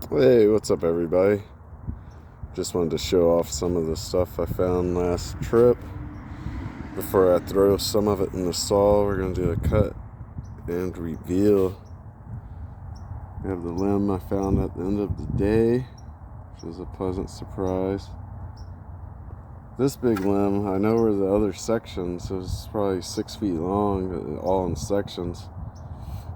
Hey, what's up, everybody? Just wanted to show off some of the stuff I found last trip. Before I throw some of it in the saw, we're going to do a cut and reveal. We have the limb I found at the end of the day, which was a pleasant surprise. This big limb, I know where the other sections, so it's probably 6 feet long, all in sections.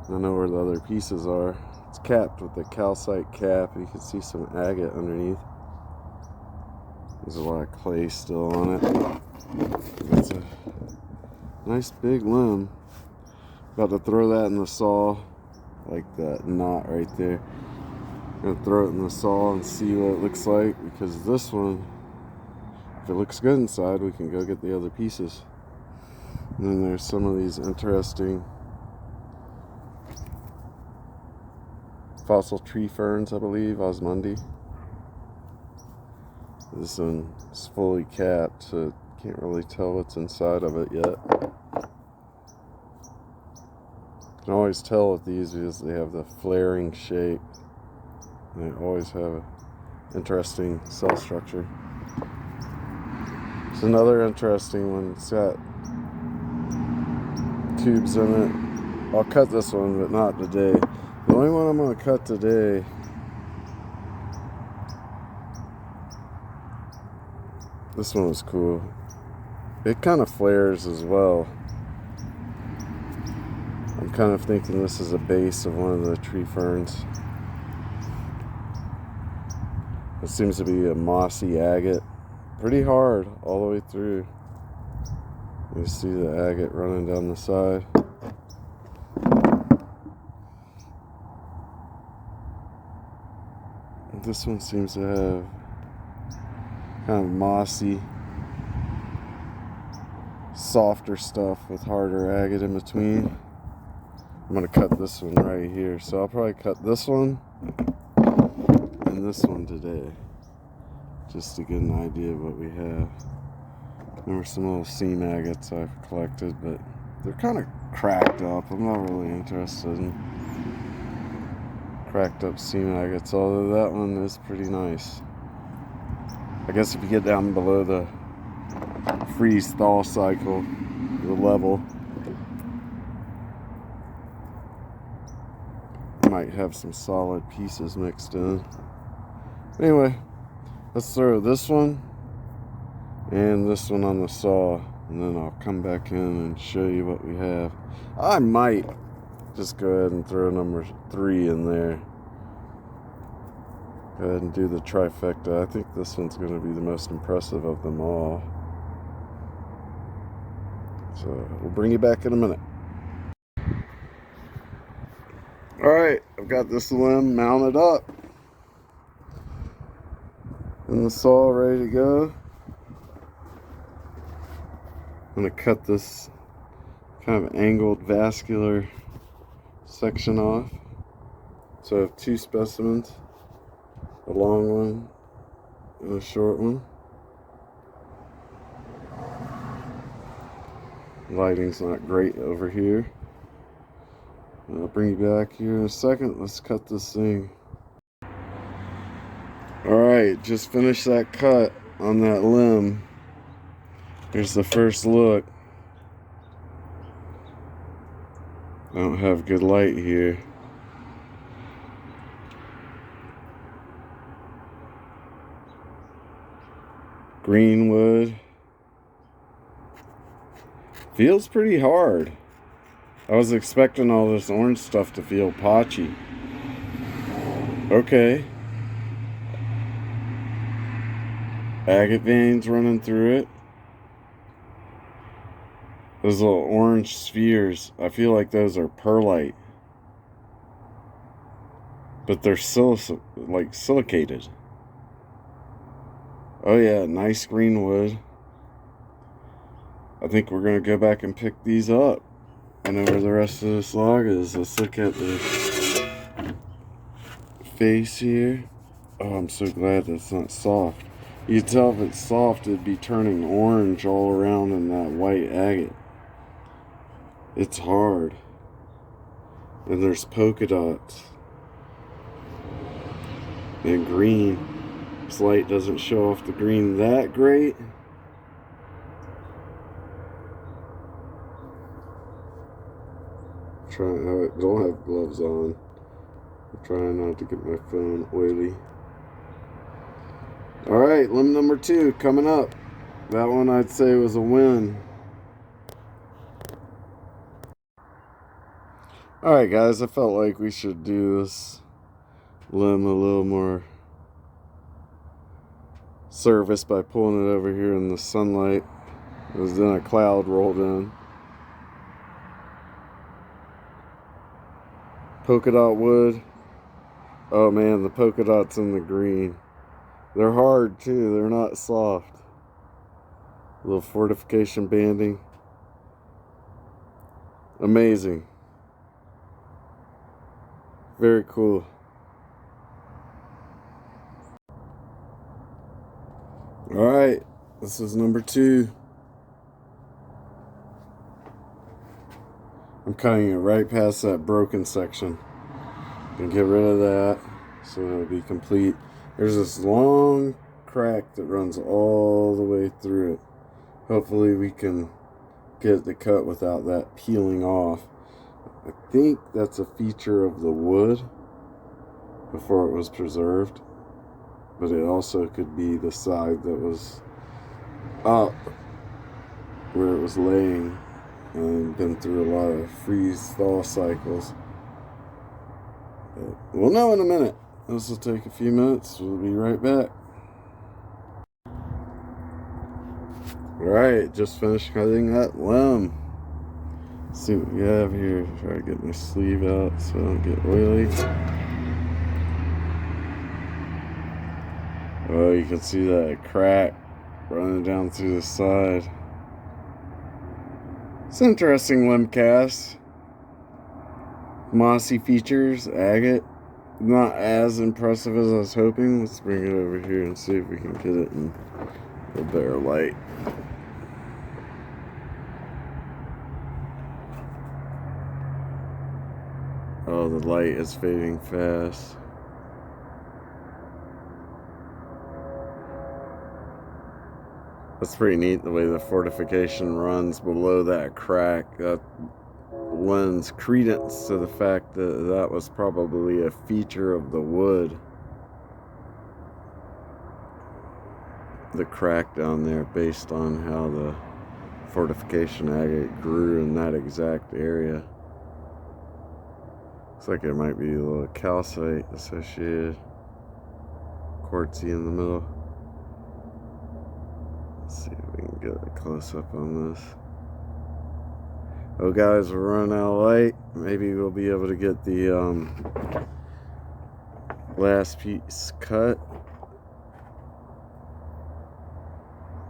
I know where the other pieces are. It's capped with a calcite cap. You can see some agate underneath. There's a lot of clay still on it. It's a nice big limb. About to throw that in the saw, like that knot right there. Gonna throw it in the saw and see what it looks like, because this one, if it looks good inside, we can go get the other pieces. And then there's some of these interesting fossil tree ferns, I believe, osmundi. This one is fully capped, so can't really tell what's inside of it yet. You can always tell with these because they have the flaring shape. They always have an interesting cell structure. It's another interesting one. It's got tubes in it. I'll cut this one, but not today. The only one I'm going to cut today this one was cool. It kind of flares as well. I'm kind of thinking this is a base of one of the tree ferns. It seems to be a mossy agate. Pretty hard all the way through. You see the agate running down the side. This one seems to have kind of mossy, softer stuff with harder agate in between. I'm going to cut this one right here. So I'll probably cut this one and this one today, just to get an idea of what we have. There were some little seam agates I've collected, but they're kind of cracked up. I'm not really interested in cracked up seam agates, although that one is pretty nice. I guess if you get down below the freeze-thaw cycle, the level, you might have some solid pieces mixed in. Anyway, let's throw this one and this one on the saw, and then I'll come back in and show you what we have. I might just go ahead and throw number 3 in there. Go ahead and do the trifecta. I think this one's going to be the most impressive of them all. So we'll bring you back in a minute. Alright, I've got this limb mounted up and the saw ready to go. I'm going to cut this kind of angled vascular section off. So I have 2 specimens, a long one and a short one. Lighting's not great over here. I'll bring you back here in a second. Let's cut this thing. Alright, just finished that cut on that limb. Here's the first look. I don't have good light here. Green wood. Feels pretty hard. I was expecting all this orange stuff to feel patchy. Okay. Agate veins running through it. Those little orange spheres, I feel like those are perlite. But they're like silicated. Oh yeah, nice green wood. I think we're going to go back and pick these up. I know where the rest of this log is. Let's look at the face here. Oh, I'm so glad that's not soft. You can tell if it's soft, it'd be turning orange all around in that white agate. It's hard. And there's polka dots. and green. This light doesn't show off the green that great. I don't have gloves on. I'm trying not to get my phone oily. Alright, limb number 2 coming up. That one I'd say was a win. Alright guys, I felt like we should do this limb a little more service by pulling it over here in the sunlight. It was then a cloud rolled in. Polka dot wood. Oh man, the polka dots in the green. They're hard too, they're not soft. A little fortification banding. Amazing. Very cool. Alright, this is number 2. I'm cutting it right past that broken section. And get rid of that so it'll be complete. There's this long crack that runs all the way through it. Hopefully we can get the cut without that peeling off. I think that's a feature of the wood before it was preserved, but it also could be the side that was up where it was laying and been through a lot of freeze-thaw cycles. But we'll know in a minute. This will take a few minutes. We'll be right back. Alright, just finished cutting that limb. Let's see what we have here. Try to get my sleeve out so I don't get oily. Oh, you can see that crack running down through the side. It's an interesting limb cast. Mossy features, agate. Not as impressive as I was hoping. Let's bring it over here and see if we can get it in a better light. Oh, the light is fading fast. That's pretty neat the way the fortification runs below that crack. That lends credence to the fact that that was probably a feature of the wood. The crack down there based on how the fortification agate grew in that exact area. Looks like there might be a little calcite associated. Quartzy in the middle. Let's see if we can get a close-up on this. Oh guys, we're running out of light. Maybe we'll be able to get the last piece cut.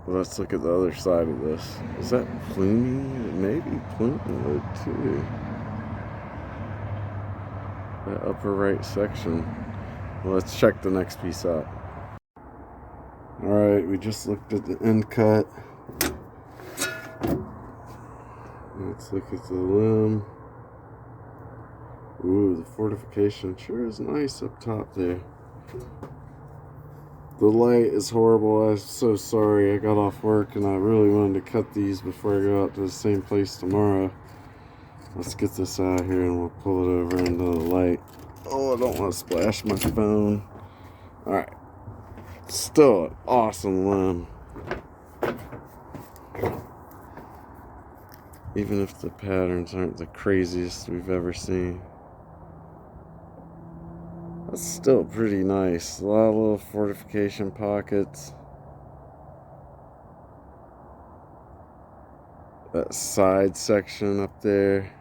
Let's look at the other side of this. Is that pluming? It may be pluming wood too. That upper right section. Well, let's check the next piece out. Alright, we just looked at the end cut. Let's look at the limb. Ooh, the fortification sure is nice up top there. The light is horrible. I'm so sorry. I got off work and I really wanted to cut these before I go out to the same place tomorrow. Let's get this out here and we'll pull it over into the light. Oh, I don't want to splash my phone. Alright. Still an awesome limb. Even if the patterns aren't the craziest we've ever seen. That's still pretty nice. A lot of little fortification pockets. That side section up there.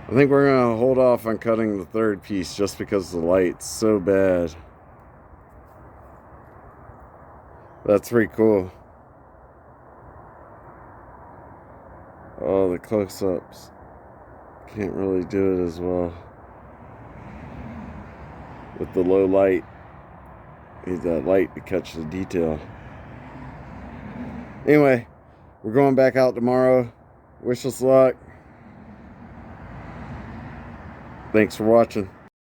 I think we're going to hold off on cutting the third piece just because the light's so bad. That's pretty cool. Oh, the close-ups. Can't really do it as well. With the low light. Need that light to catch the detail. Anyway, we're going back out tomorrow. Wish us luck. Thanks for watching.